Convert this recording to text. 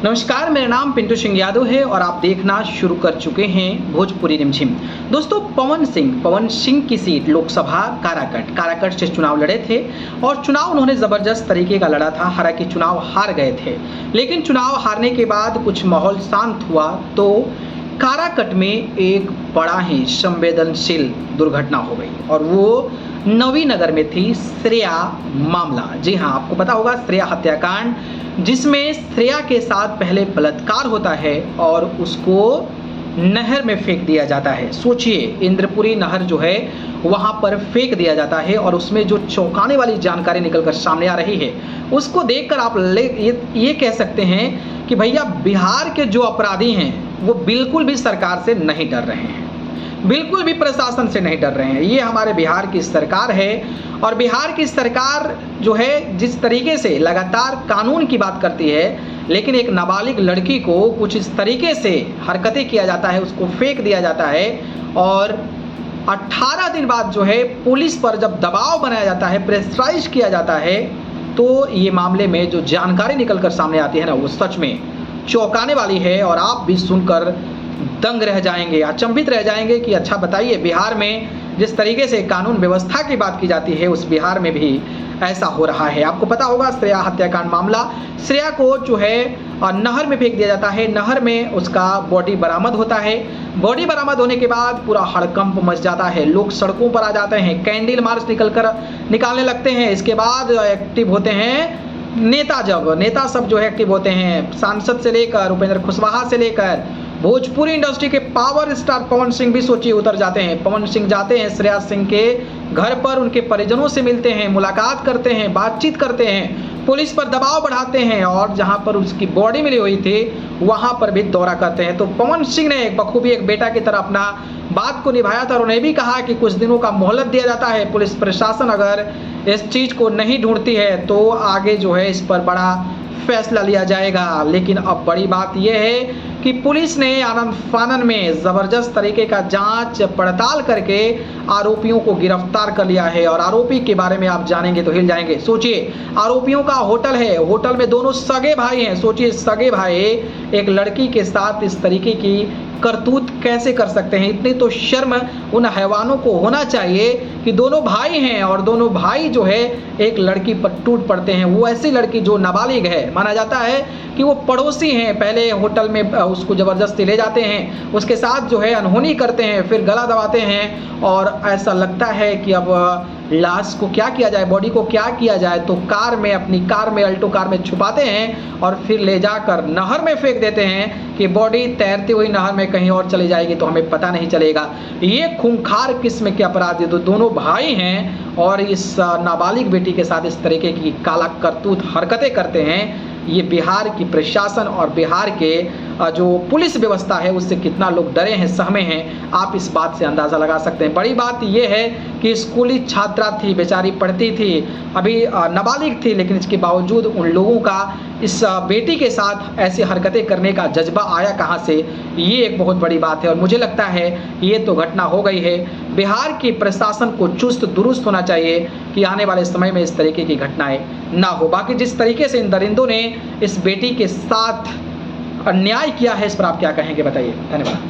नमस्कार, मेरा नाम पिंटू सिंह यादव है और आप देखना शुरू कर चुके हैं भोजपुरी रिमझिम। दोस्तों, पवन सिंह की सीट लोकसभा काराकट से चुनाव लड़े थे और चुनाव उन्होंने ज़बरदस्त तरीके का लड़ा था। हालांकि चुनाव हार गए थे, लेकिन चुनाव हारने के बाद कुछ माहौल शांत हुआ तो काराकट में एक बड़ा ही संवेदनशील दुर्घटना हो गई और वो नवीनगर में थी श्रेया मामला। जी हाँ, आपको पता होगा श्रेया हत्याकांड, जिसमें श्रेया के साथ पहले बलात्कार होता है और उसको नहर में फेंक दिया जाता है। सोचिए, इंद्रपुरी नहर जो है वहाँ पर फेंक दिया जाता है और उसमें जो चौंकाने वाली जानकारी निकलकर सामने आ रही है उसको देखकर आप ये कह सकते हैं कि भैया बिहार के जो अपराधी हैं वो बिल्कुल भी सरकार से नहीं डर रहे हैं, बिल्कुल भी प्रशासन से नहीं डर रहे हैं। ये हमारे बिहार की सरकार है और बिहार की सरकार जो है जिस तरीके से लगातार कानून की बात करती है, लेकिन एक नाबालिग लड़की को कुछ इस तरीके से हरकतें किया जाता है, उसको फेंक दिया जाता है और 18 दिन बाद जो है पुलिस पर जब दबाव बनाया जाता है, प्रेशराइज किया जाता है, तो ये मामले में जो जानकारी निकल कर सामने आती है ना, वो सच में चौंकाने वाली है और आप भी सुनकर दंग रह जाएंगे, अचंभित रह जाएंगे कि अच्छा बताइए, बिहार में जिस तरीके से कानून व्यवस्था की बात की जाती है उस बिहार में भी ऐसा हो रहा है। आपको पता होगा श्रेया हत्याकांड मामला, श्रेया को जो है नहर में फेंक दिया जाता है, नहर में उसका बॉडी बरामद होता है। बॉडी बरामद होने के बाद पूरा हड़कंप मच जाता है, लोग सड़कों पर आ जाते हैं, कैंडल मार्च निकालने लगते हैं। इसके बाद एक्टिव होते हैं नेता सब जो है एक्टिव होते हैं, सांसद से लेकर उपेंद्र कुशवाहा से लेकर भोजपुरी इंडस्ट्री के पावर स्टार पवन सिंह भी सोचिए उतर जाते हैं। पवन सिंह जाते हैं श्रेया सिंह के घर पर, उनके परिजनों से मिलते हैं, मुलाकात करते हैं, बातचीत करते हैं, पुलिस पर दबाव बढ़ाते हैं और जहां पर उसकी बॉडी मिली हुई थी वहां पर भी दौरा करते हैं। तो पवन सिंह ने बखूबी एक बेटा की तरह अपना बात को निभाया था और उन्हें भी कहा कि कुछ दिनों का मोहलत दिया जाता है, पुलिस प्रशासन अगर इस चीज को नहीं ढूंढती है तो आगे जो है इस पर बड़ा फैसला लिया जाएगा। लेकिन अब बड़ी बात यह है कि पुलिस ने आनन फानन में जबरदस्त तरीके का जांच पड़ताल करके आरोपियों को गिरफ्तार कर लिया है और आरोपी के बारे में आप जानेंगे तो हिल जाएंगे। सोचिए, आरोपियों का होटल है, होटल में दोनों सगे भाई हैं। सोचिए, सगे भाई एक लड़की के साथ इस तरीके की करतूत कैसे कर सकते हैं? इतनी तो शर्म उन हैवानों को होना चाहिए कि दोनों भाई हैं और दोनों भाई जो है एक लड़की पर टूट पड़ते हैं। वो ऐसी लड़की जो नाबालिग है, माना जाता है कि वो पड़ोसी हैं, पहले होटल में उसको ज़बरदस्ती ले जाते हैं, उसके साथ जो है अनहोनी करते हैं, फिर गला दबाते हैं और ऐसा लगता है कि अब लाश को क्या किया जाए, बॉडी को क्या किया जाए, तो अपनी कार में अल्टो कार में छुपाते हैं और फिर ले जाकर नहर में फेंक देते हैं कि बॉडी तैरती हुई नहर में कहीं और चली जाएगी तो हमें पता नहीं चलेगा। ये खूंखार किस्म के अपराधी तो दोनों भाई हैं और इस नाबालिग बेटी के साथ इस तरीके की काला करतूत हरकतें करते हैं। ये बिहार की प्रशासन और बिहार के जो पुलिस व्यवस्था है उससे कितना लोग डरे हैं, सहमे हैं, आप इस बात से अंदाज़ा लगा सकते हैं। बड़ी बात यह है कि स्कूली छात्रा थी, बेचारी पढ़ती थी, अभी नाबालिग थी, लेकिन इसके बावजूद उन लोगों का इस बेटी के साथ ऐसी हरकतें करने का जज्बा आया कहाँ से, ये एक बहुत बड़ी बात है। और मुझे लगता है ये तो घटना हो गई है, बिहार की प्रशासन को चुस्त दुरुस्त होना चाहिए कि आने वाले समय में इस तरीके की घटनाएं ना हो। बाकी जिस तरीके से इन दरिंदों ने इस बेटी के साथ अन्याय किया है, इस पर आप क्या कहेंगे बताइए। धन्यवाद।